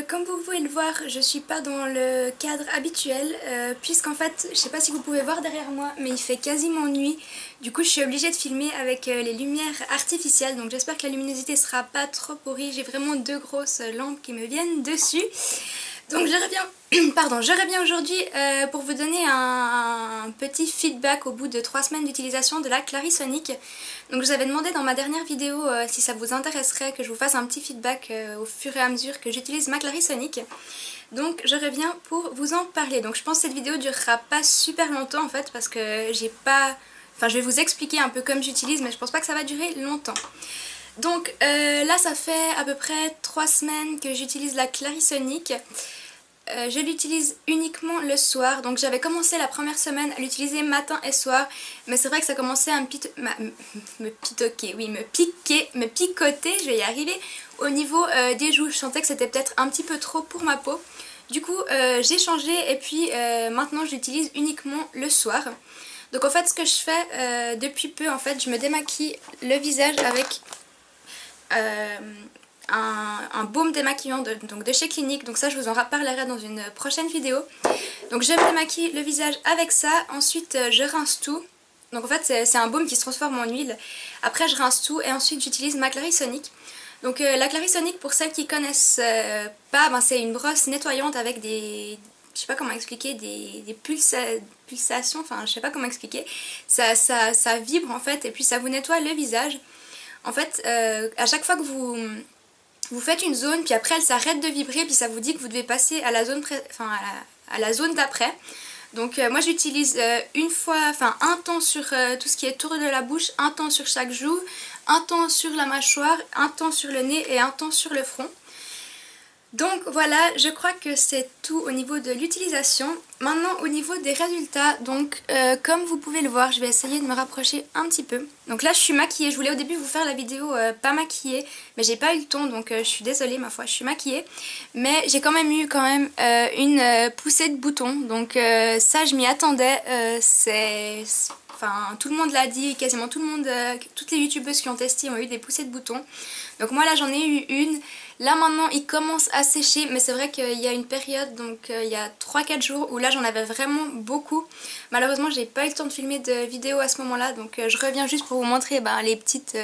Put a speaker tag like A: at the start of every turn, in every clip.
A: Comme vous pouvez le voir, je suis pas dans le cadre habituel, puisqu'en fait, je sais pas si vous pouvez voir derrière moi, mais il fait quasiment nuit. Du coup, je suis obligée de filmer avec les lumières artificielles, donc j'espère que la luminosité sera pas trop pourrie. J'ai vraiment deux grosses lampes qui me viennent dessus. Donc je reviens, pardon, je reviens aujourd'hui pour vous donner un petit feedback au bout de 3 semaines d'utilisation de la Clarisonic. Donc je vous avais demandé dans ma dernière vidéo si ça vous intéresserait que je vous fasse un petit feedback au fur et à mesure que j'utilise ma Clarisonic. Donc je reviens pour vous en parler. Donc je pense que cette vidéo durera pas super longtemps en fait parce que j'ai pas... Enfin je vais vous expliquer un peu comme j'utilise mais je pense pas que ça va durer longtemps. Donc là ça fait à peu près 3 semaines que j'utilise la Clarisonic. Je l'utilise uniquement le soir, donc j'avais commencé la première semaine à l'utiliser matin et soir, mais c'est vrai que ça commençait à me picoter, je vais y arriver, au niveau des joues. Je sentais que c'était peut-être un petit peu trop pour ma peau. Du coup j'ai changé et puis maintenant je l'utilise uniquement le soir. Donc en fait ce que je fais depuis peu, en fait je me démaquille le visage avec un baume démaquillant de chez Clinique, donc ça je vous en reparlerai dans une prochaine vidéo. Donc je me démaquille le visage avec ça, ensuite je rince tout. Donc en fait c'est un baume qui se transforme en huile. Après je rince tout et ensuite j'utilise ma Clarisonic. Donc la Clarisonic, pour celles qui connaissent pas, ben, c'est une brosse nettoyante avec des... Je sais pas comment expliquer, des pulsations, enfin je sais pas comment expliquer. Ça vibre en fait et puis ça vous nettoie le visage. En fait à chaque fois que vous faites une zone, puis après elle s'arrête de vibrer, puis ça vous dit que vous devez passer à la zone, à la zone d'après. Donc moi j'utilise une fois, enfin un temps sur tout ce qui est tour de la bouche, un temps sur chaque joue, un temps sur la mâchoire, un temps sur le nez et un temps sur le front. Donc voilà, je crois que c'est tout au niveau de l'utilisation. Maintenant au niveau des résultats, donc comme vous pouvez le voir, je vais essayer de me rapprocher un petit peu. Donc là je suis maquillée, je voulais au début vous faire la vidéo pas maquillée, mais j'ai pas eu le temps, donc je suis désolée ma foi, je suis maquillée. Mais j'ai quand même eu une poussée de boutons, donc ça je m'y attendais, Enfin, tout le monde l'a dit, quasiment tout le monde, toutes les youtubeuses qui ont testé ont eu des poussées de boutons. Donc moi là j'en ai eu une. Là maintenant il commence à sécher, mais c'est vrai qu'il y a une période, donc il y a 3-4 jours où là j'en avais vraiment beaucoup. Malheureusement j'ai pas eu le temps de filmer de vidéo à ce moment là, donc je reviens juste pour vous montrer les petites,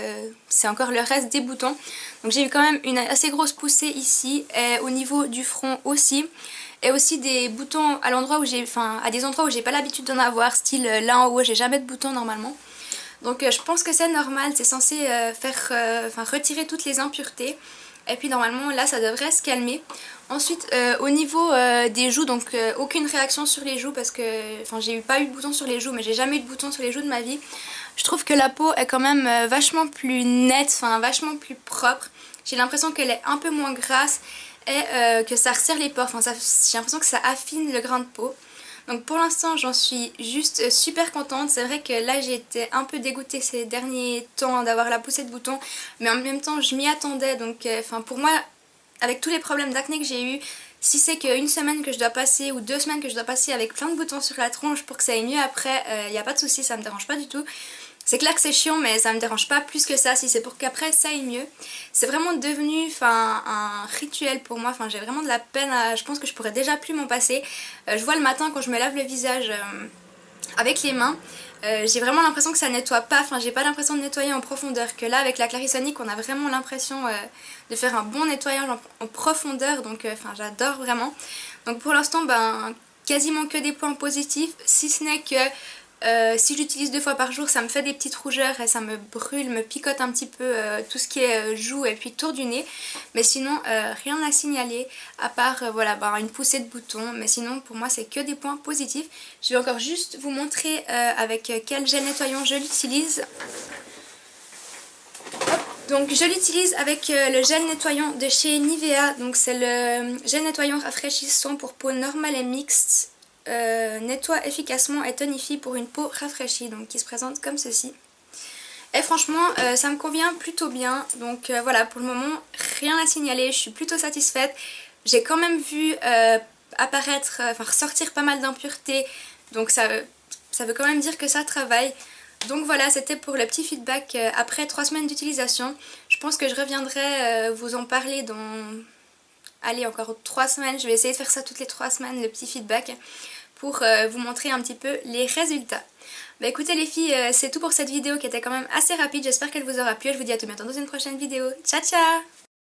A: c'est encore le reste des boutons. Donc j'ai eu quand même une assez grosse poussée ici, et au niveau du front aussi. Et aussi des boutons à l'endroit où à des endroits où j'ai pas l'habitude d'en avoir, style là en haut j'ai jamais de boutons normalement. Donc je pense que c'est normal, c'est censé retirer toutes les impuretés. Et puis normalement là ça devrait se calmer. Ensuite au niveau des joues, donc aucune réaction sur les joues parce que j'ai pas eu de boutons sur les joues, mais j'ai jamais eu de boutons sur les joues de ma vie. Je trouve que la peau est quand même vachement plus nette, vachement plus propre. J'ai l'impression qu'elle est un peu moins grasse et que ça resserre les pores, j'ai l'impression que ça affine le grain de peau. Donc pour l'instant j'en suis juste super contente. C'est vrai que là j'ai été un peu dégoûtée ces derniers temps d'avoir la poussée de boutons, mais en même temps je m'y attendais, donc pour moi, avec tous les problèmes d'acné que j'ai eu, si c'est qu'une semaine que je dois passer ou 2 semaines que je dois passer avec plein de boutons sur la tronche pour que ça aille mieux après, il n'y a pas de souci, ça me dérange pas du tout. C'est clair que c'est chiant, mais ça me dérange pas plus que ça si c'est pour qu'après ça aille mieux. C'est vraiment devenu un rituel pour moi, j'ai vraiment de la peine à... Je pense que je pourrais déjà plus m'en passer. Je vois le matin quand je me lave le visage avec les mains, j'ai vraiment l'impression que ça nettoie pas, j'ai pas l'impression de nettoyer en profondeur, que là avec la Clarisonic on a vraiment l'impression de faire un bon nettoyage en profondeur, donc j'adore vraiment. Donc pour l'instant quasiment que des points positifs, si ce n'est que si j'utilise 2 fois par jour ça me fait des petites rougeurs et ça me brûle, me picote un petit peu tout ce qui est joues et puis tour du nez. Mais sinon rien à signaler à part une poussée de boutons. Mais sinon pour moi c'est que des points positifs. Je vais encore juste vous montrer avec quel gel nettoyant je l'utilise. Donc je l'utilise avec le gel nettoyant de chez Nivea. Donc c'est le gel nettoyant rafraîchissant pour peau normale et mixte. Nettoie efficacement et tonifie pour une peau rafraîchie, donc qui se présente comme ceci. Et franchement ça me convient plutôt bien, donc voilà, pour le moment rien à signaler, je suis plutôt satisfaite. J'ai quand même vu ressortir pas mal d'impuretés, donc ça veut quand même dire que ça travaille. Donc voilà, c'était pour le petit feedback après 3 semaines d'utilisation. Je pense que je reviendrai vous en parler dans allez, encore 3 semaines. Je vais essayer de faire ça toutes les 3 semaines, le petit feedback, pour vous montrer un petit peu les résultats. Bah écoutez les filles, c'est tout pour cette vidéo qui était quand même assez rapide. J'espère qu'elle vous aura plu. Je vous dis à tout bientôt dans une prochaine vidéo. Ciao ciao!